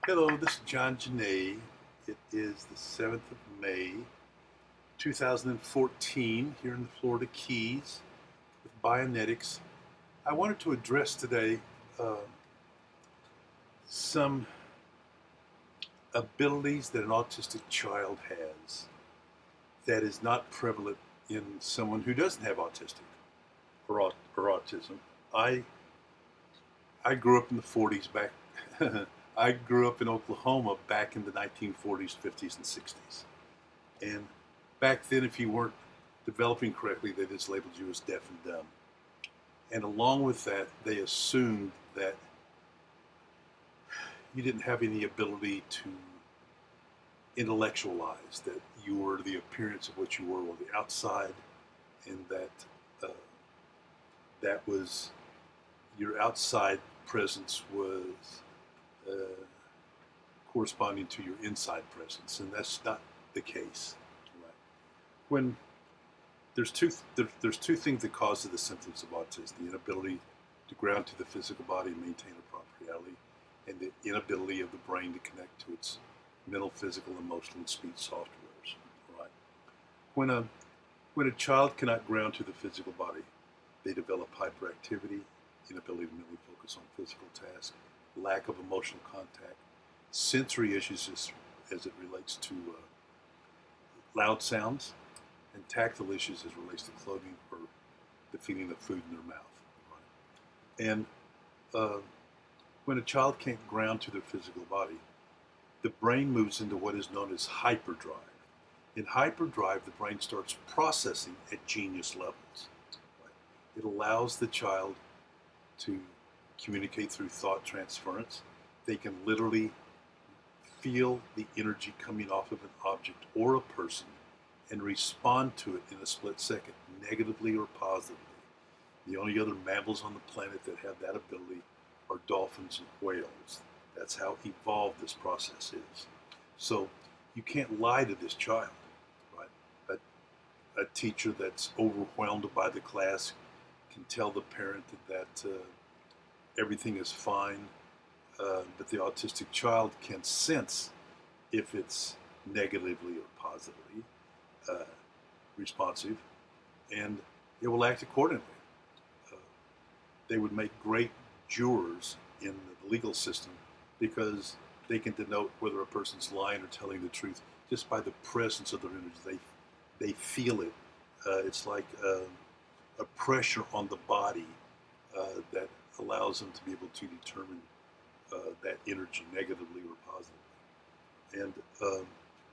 Hello, this is John Genet. It is the 7th of May, 2014, here in the Florida Keys with ByoNetics. I wanted to address today some abilities that an autistic child has that is not prevalent in someone who doesn't have autistic or autism. I I grew up in the 40s back. I grew up in Oklahoma back in the 1940s, 50s, and 60s. And back then, if you weren't developing correctly, they just labeled you as deaf and dumb. And along with that, they assumed that you didn't have any ability to intellectualize, that you were the appearance of what you were on the outside, and that uh, that was your outside presence was uh, corresponding to your inside presence, and that's not the case. Right? When there's two things that cause the symptoms of autism: the inability to ground to the physical body and maintain a proper reality, and the inability of the brain to connect to its mental, physical, emotional, and speech softwares. Right? When a when a child cannot ground to the physical body, they develop hyperactivity, inability to mentally focus on physical tasks, lack of emotional contact, sensory issues as it relates to loud sounds, and tactile issues as it relates to clothing or the feeling of food in their mouth. Right? And uh, when a child can't ground to their physical body, the brain moves into what is known as hyperdrive. In hyperdrive, the brain starts processing at genius levels. Right? It allows the child to communicate through thought transference. They can literally feel the energy coming off of an object or a person and respond to it in a split second, negatively or positively. The only other mammals on the planet that have that ability are dolphins and whales. That's how evolved this process is. So you can't lie to this child, right? A teacher that's overwhelmed by the class can tell the parent that everything is fine, but the autistic child can sense if it's negatively or positively uh, responsive, and it will act accordingly. Uh, they would make great jurors in the legal system because they can denote whether a person's lying or telling the truth just by the presence of their energy. They feel it. It's like a pressure on the body that allows them to be able to determine that energy negatively or positively. And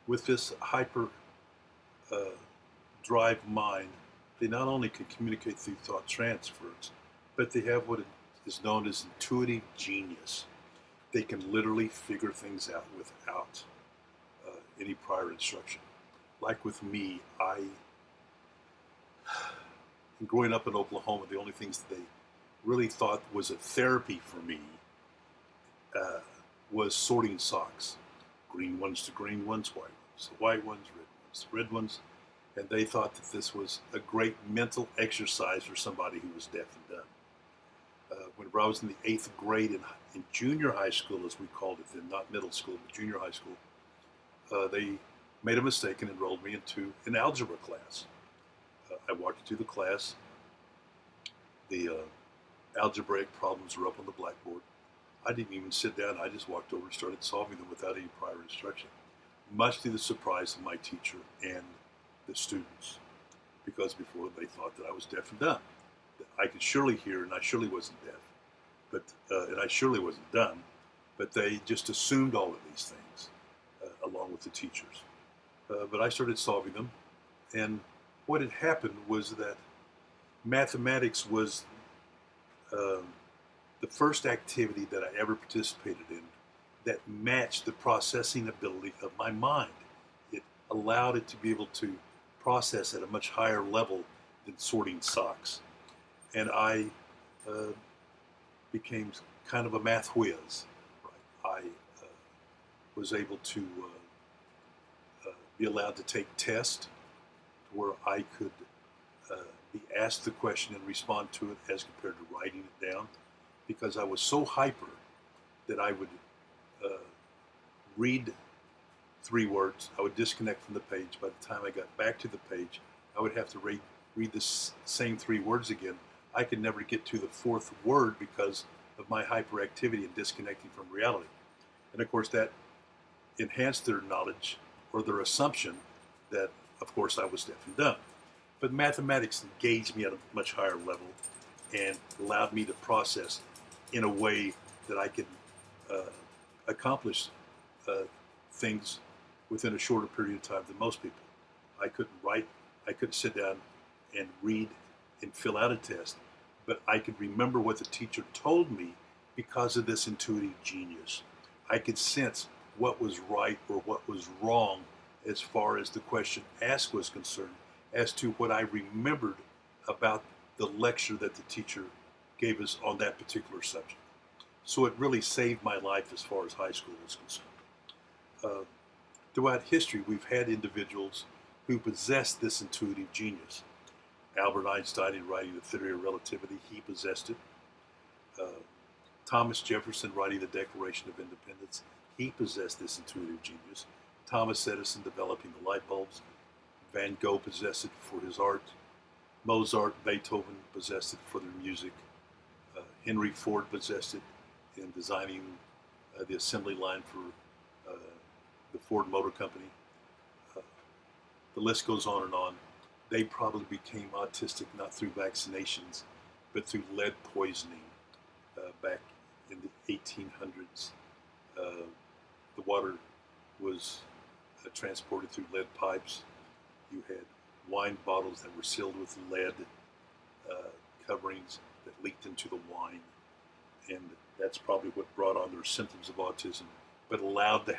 with this hyper uh, drive mind, they not only can communicate through thought transfers, but they have what is known as intuitive genius. They can literally figure things out without any prior instruction. Like with me, growing up in Oklahoma, the only things that they really thought was a therapy for me uh, was sorting socks. Green ones to green ones, white ones, red ones. And they thought that this was a great mental exercise for somebody who was deaf and dumb. Whenever I was in the 8th grade in junior high school, as we called it then, not middle school, but junior high school, they made a mistake and enrolled me into an algebra class. I walked into the class. The algebraic problems were up on the blackboard. I didn't even sit down. I just walked over and started solving them without any prior instruction, much to the surprise of my teacher and the students, because before they thought that I was deaf and dumb. I could surely hear, and I surely wasn't deaf, but and I surely wasn't dumb, but they just assumed all of these things along with the teachers. But I started solving them, and what had happened was that mathematics was um, the first activity that I ever participated in that matched the processing ability of my mind. It allowed it to be able to process at a much higher level than sorting socks. And I uh, became kind of a math whiz. Right? I was able to be allowed to take tests where I could be asked the question and respond to it as compared to writing it down, because I was so hyper that I would read 3 words. I would disconnect from the page. By the time I got back to the page, I would have to read the same 3 words again. I could never get to the 4th word because of my hyperactivity and disconnecting from reality. And of course, that enhanced their knowledge or their assumption that, of course, I was deaf and dumb. But mathematics engaged me at a much higher level and allowed me to process in a way that I could accomplish things within a shorter period of time than most people. I couldn't write, I couldn't sit down and read and fill out a test, but I could remember what the teacher told me because of this intuitive genius. I could sense what was right or what was wrong as far as the question asked was concerned, as to what I remembered about the lecture that the teacher gave us on that particular subject. So it really saved my life as far as high school was concerned. Throughout history, we've had individuals who possessed this intuitive genius. Albert Einstein, in writing the theory of relativity, he possessed it. Thomas Jefferson, writing the Declaration of Independence, he possessed this intuitive genius. Thomas Edison, developing the light bulbs. Van Gogh possessed it for his art. Mozart, Beethoven possessed it for their music. Henry Ford possessed it in designing the assembly line for the Ford Motor Company. The list goes on and on. They probably became autistic not through vaccinations, but through lead poisoning back in the 1800s. The water was transported through lead pipes. You had wine bottles that were sealed with lead coverings that leaked into the wine. And that's probably what brought on their symptoms of autism, but allowed to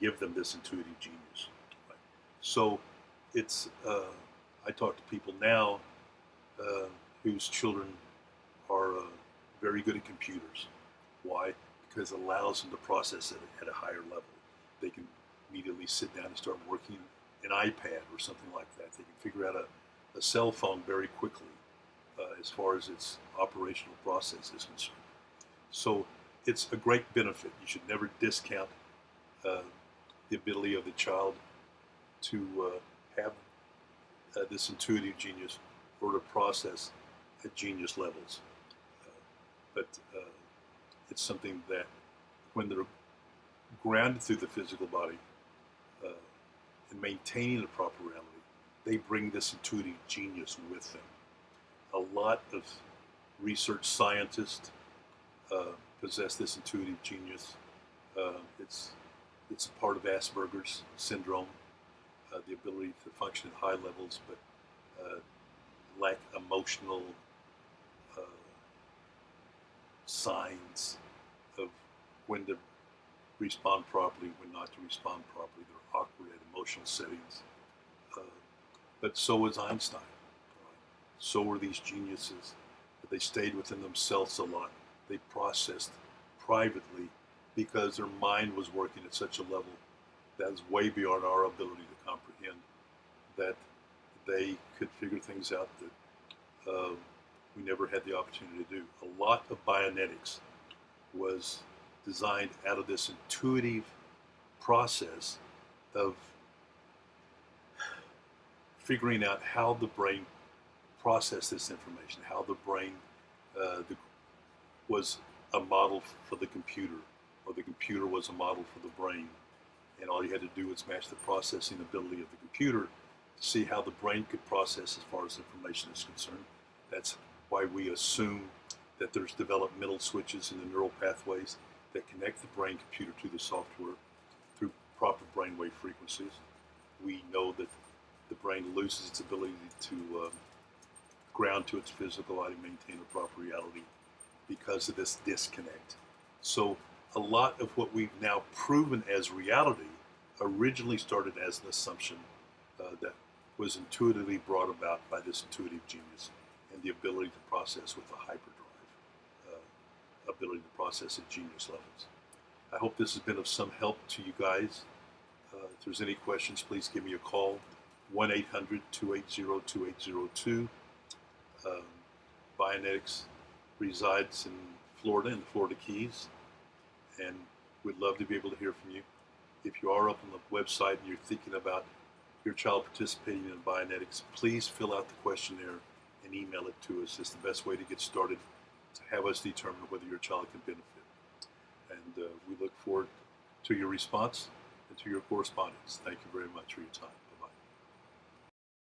give them this intuitive genius. Right? So it's, I talk to people now whose children are very good at computers. Why? Because it allows them to process it at a higher level. They can immediately sit down and start working an iPad or something like that. They can figure out a cell phone very quickly as far as its operational process is concerned. So it's a great benefit. You should never discount the ability of the child to have this intuitive genius or to process at genius levels. But it's something that when they're grounded through the physical body and maintaining the proper reality, they bring this intuitive genius with them. A lot of research scientists possess this intuitive genius. It's a part of Asperger's syndrome, the ability to function at high levels, but lack emotional signs of when to respond properly, when not to respond properly. They're awkward at emotional settings. But so was Einstein. So were these geniuses. But they stayed within themselves a lot. They processed privately because their mind was working at such a level that is way beyond our ability to comprehend, that they could figure things out that we never had the opportunity to do. A lot of ByoNetics was designed out of this intuitive process of figuring out how the brain processed this information, how the brain was a model for the computer, or the computer was a model for the brain. And all you had to do was match the processing ability of the computer to see how the brain could process as far as information is concerned. That's why we assume that there's developmental switches in the neural pathways that connect the brain computer to the software through proper brainwave frequencies. We know that the brain loses its ability to ground to its physical body, maintain a proper reality because of this disconnect. So a lot of what we've now proven as reality originally started as an assumption that was intuitively brought about by this intuitive genius and the ability to process with the hyperdrive, ability to process at genius levels. I hope this has been of some help to you guys. If there's any questions, please give me a call, 1-800-280-2802. ByoNetics resides in Florida, in the Florida Keys, and We'd love to be able to hear from you. If you are up on the website and you're thinking about your child participating in ByoNetics, please fill out the questionnaire and email it to us. It's the best way to get started to have us determine whether your child can benefit. And we look forward to your response and to your correspondence. Thank you very much for your time.